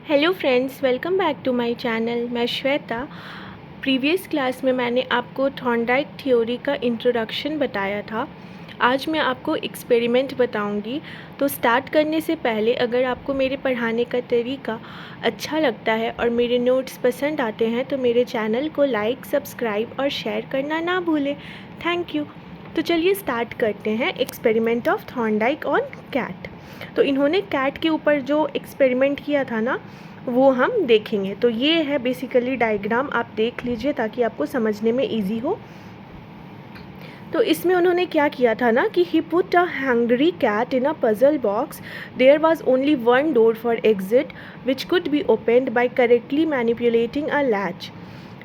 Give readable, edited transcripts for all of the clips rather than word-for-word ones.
Hello friends, welcome back to my channel. मैं Shweta. Previous class में मैंने आपको थॉर्नडाइक थ्योरी का इंट्रोडक्शन बताया था। आज मैं आपको एक्सपेरिमेंट बताऊंगी। तो स्टार्ट करने से पहले अगर आपको मेरे पढ़ाने का तरीका अच्छा लगता है और मेरे नोट्स पसंद आते हैं तो मेरे चैनल को लाइक, सब्सक्राइब और शेयर करना ना भूलें। Thank you. तो चलिए स्टार्ट करते हैं experiment of Thorndike on cat. तो इन्होंने कैट के ऊपर जो एक्सपेरिमेंट किया था ना, वो हम देखेंगे। तो ये है बेसिकली डायग्राम, आप देख लीजिए ताकि आपको समझने में इजी हो। तो इसमें उन्होंने क्या किया था ना कि he put a hungry cat in a puzzle box. There was only one door for exit which could be opened by correctly manipulating a latch.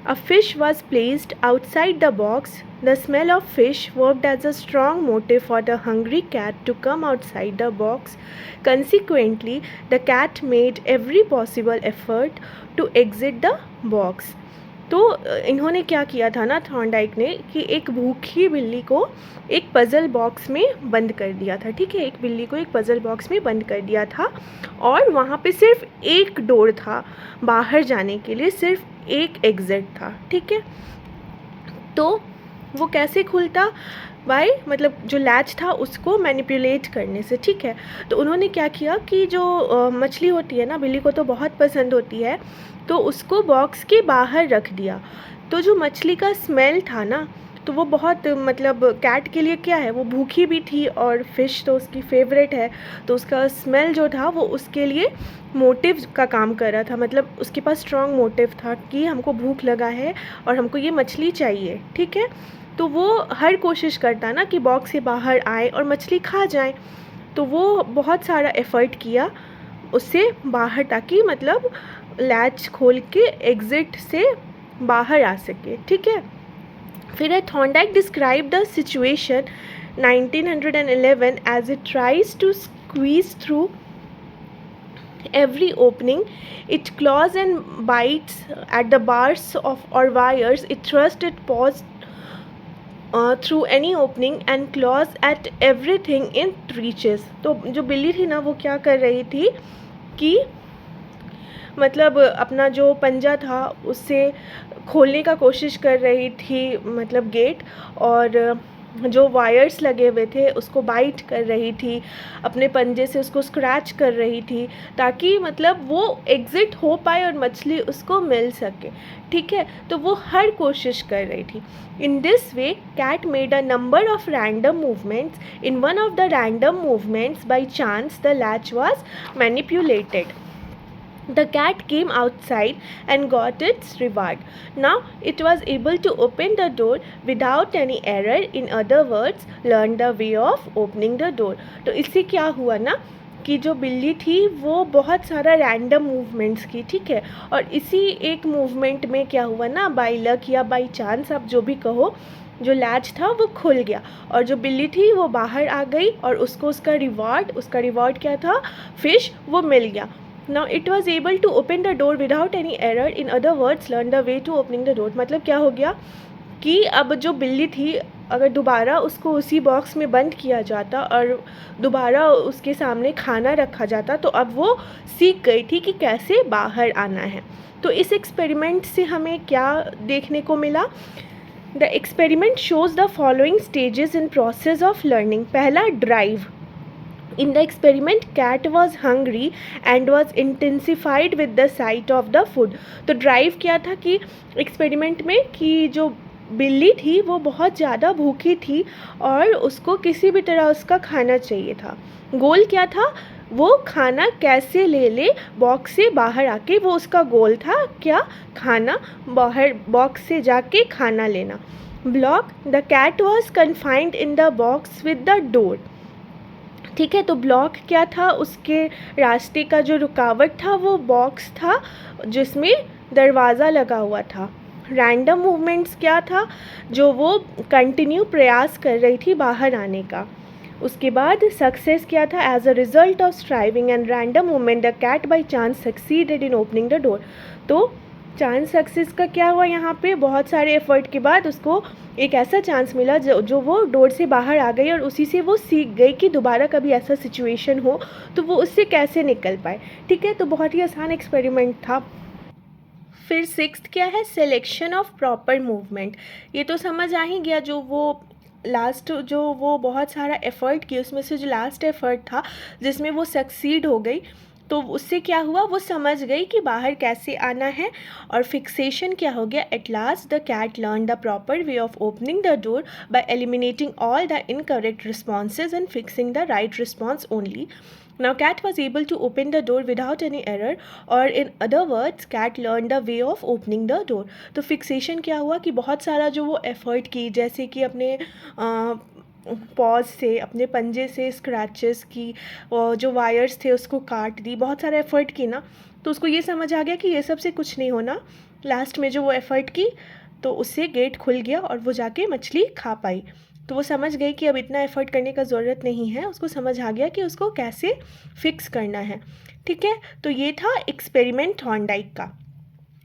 A fish was placed outside the box. The smell of fish worked as a strong motive for the hungry cat to come outside the box. Consequently, the cat made every possible effort to exit the box. तो इन्होंने क्या किया था ना, Thorndike ने, कि एक भूखी बिल्ली को एक पज़ल बॉक्स में बंद कर दिया था। ठीक है, एक बिल्ली को एक पज़ल बॉक्स में बंद कर दिया था और वहाँ पे सिर्फ एक डोर था बाहर जाने के लिए, सिर्फ एक एग्ज़िट था। ठीक है, तो वो कैसे खुलता? बाय मतलब जो लैच था उसको मैनिपुलेट करने से। ठीक है, तो उन्होंने क्या किया कि जो मछली होती है ना, बिल्ली को तो बहुत पसंद होती है, तो उसको बॉक्स के बाहर रख दिया। तो जो मछली का स्मेल था ना, तो वो बहुत मतलब कैट के लिए क्या है, वो भूखी भी थी और फ़िश तो उसकी फेवरेट है, तो उसका स्मेल जो था वो उसके लिए मोटिव का काम कर रहा था। मतलब उसके पास स्ट्रॉन्ग मोटिव था कि हमको भूख लगा है और हमको ये मछली चाहिए। ठीक है, तो वो हर कोशिश करता ना कि बॉक्स से बाहर आए और मछली खा जाए। तो वो बहुत सारा एफ़र्ट किया उससे बाहर, ताकि मतलब लैच खोल के एग्ज़िट से बाहर आ सके। ठीक है, फिर Thorndike describe the situation 1911 as it tries to squeeze through every opening. It claws and bites at the bars of or wires. It thrusts its paws through any opening and claws at everything it reaches. तो जो बिल्ली थी ना, वो क्या कर रही थी कि मतलब अपना जो पंजा था उससे खोलने का कोशिश कर रही थी, मतलब गेट, और जो वायर्स लगे हुए थे उसको बाइट कर रही थी, अपने पंजे से उसको स्क्रैच कर रही थी, ताकि मतलब वो एग्ज़िट हो पाए और मछली उसको मिल सके। ठीक है, तो वो हर कोशिश कर रही थी। In this way cat made a number of random movements. In one of the random movements by chance the latch was manipulated. The cat came outside and got its reward. Now it was able to open the door without any error. In other words, learn the way of opening the door. तो इससे क्या हुआ ना कि जो बिल्ली थी वो बहुत सारा रैंडम मूवमेंट्स की। ठीक है, और इसी एक मूवमेंट में क्या हुआ ना, बाय लक या बाय चांस, आप जो भी कहो, जो लैच था वो खुल गया और जो बिल्ली थी वो बाहर आ गई और उसको उसका रिवॉर्ड क्या था, फ़िश, वो मिल गया। Now it was able to open the door without any error. In other words, learn the way to opening the door. मतलब क्या हो गया कि अब जो बिल्ली थी, अगर दोबारा उसको उसी बॉक्स में बंद किया जाता और दोबारा उसके सामने खाना रखा जाता, तो अब वो सीख गई थी कि कैसे बाहर आना है। तो इस एक्सपेरिमेंट से हमें क्या देखने को मिला? The experiment shows the following stages in process of learning. पहला, drive. In the experiment, cat was hungry and was intensified with the sight of the food. तो ड्राइव क्या था कि एक्सपेरिमेंट में कि जो बिल्ली थी वो बहुत ज़्यादा भूखी थी और उसको किसी भी तरह उसका खाना चाहिए था। गोल क्या था? वो खाना कैसे ले ले बॉक्स से बाहर आके, वो उसका गोल था। क्या? खाना, बाहर बॉक्स से जाके खाना लेना. Block. The cat was confined in the box with the door. ठीक है, तो ब्लॉक क्या था? उसके रास्ते का जो रुकावट था वो बॉक्स था जिसमें दरवाज़ा लगा हुआ था. रैंडम मूवमेंट्स क्या था? जो वो कंटिन्यू प्रयास कर रही थी बाहर आने का. उसके बाद सक्सेस क्या था? As a result of striving and random movement the cat by chance succeeded in opening the door. तो चांस सक्सेस का क्या हुआ यहाँ पे, बहुत सारे एफ़र्ट के बाद उसको एक ऐसा चांस मिला जो वो डोर से बाहर आ गई और उसी से वो सीख गई कि दोबारा कभी ऐसा सिचुएशन हो तो वो उससे कैसे निकल पाए। ठीक है, तो बहुत ही आसान एक्सपेरिमेंट था। फिर सिक्स्थ क्या है, सिलेक्शन ऑफ प्रॉपर मूवमेंट। ये तो समझ आ ही गया, जो वो बहुत सारा एफ़र्ट किया उसमें से जो लास्ट एफ़र्ट था जिसमें वो सक्सीड हो गई, तो उससे क्या हुआ, वो समझ गई कि बाहर कैसे आना है। और फिक्सेशन क्या हो गया, at last the cat learn the proper way of opening the door by eliminating all the incorrect responses and fixing the right response only. Now cat was able to open the door without any error, or in other words cat learned the way of opening the door. तो fixation क्या हुआ कि बहुत सारा जो वो effort की, जैसे कि अपने पॉज से, अपने पंजे से स्क्रैचेस की, और जो वायर्स थे उसको काट दी, बहुत सारा एफ़र्ट की ना, तो उसको ये समझ आ गया कि ये सब से कुछ नहीं होना। लास्ट में जो वो एफ़र्ट की तो उससे गेट खुल गया और वो जाके मछली खा पाई। तो वो समझ गई कि अब इतना एफ़र्ट करने का ज़रूरत नहीं है, उसको समझ आ गया कि उसको कैसे फ़िक्स करना है। ठीक है, तो ये था एक्सपेरिमेंट थॉर्नडाइक का।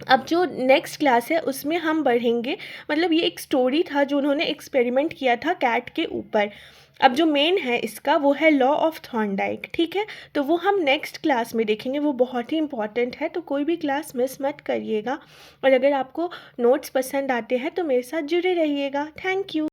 अब जो नेक्स्ट क्लास है उसमें हम बढ़ेंगे, मतलब ये एक स्टोरी था जो उन्होंने एक्सपेरिमेंट किया था कैट के ऊपर। अब जो मेन है इसका वो है लॉ ऑफ थॉर्नडाइक। ठीक है, तो वो हम नेक्स्ट क्लास में देखेंगे, वो बहुत ही इंपॉर्टेंट है, तो कोई भी क्लास मिस मत करिएगा। और अगर आपको नोट्स पसंद आते हैं तो मेरे साथ जुड़े रहिएगा। Thank you.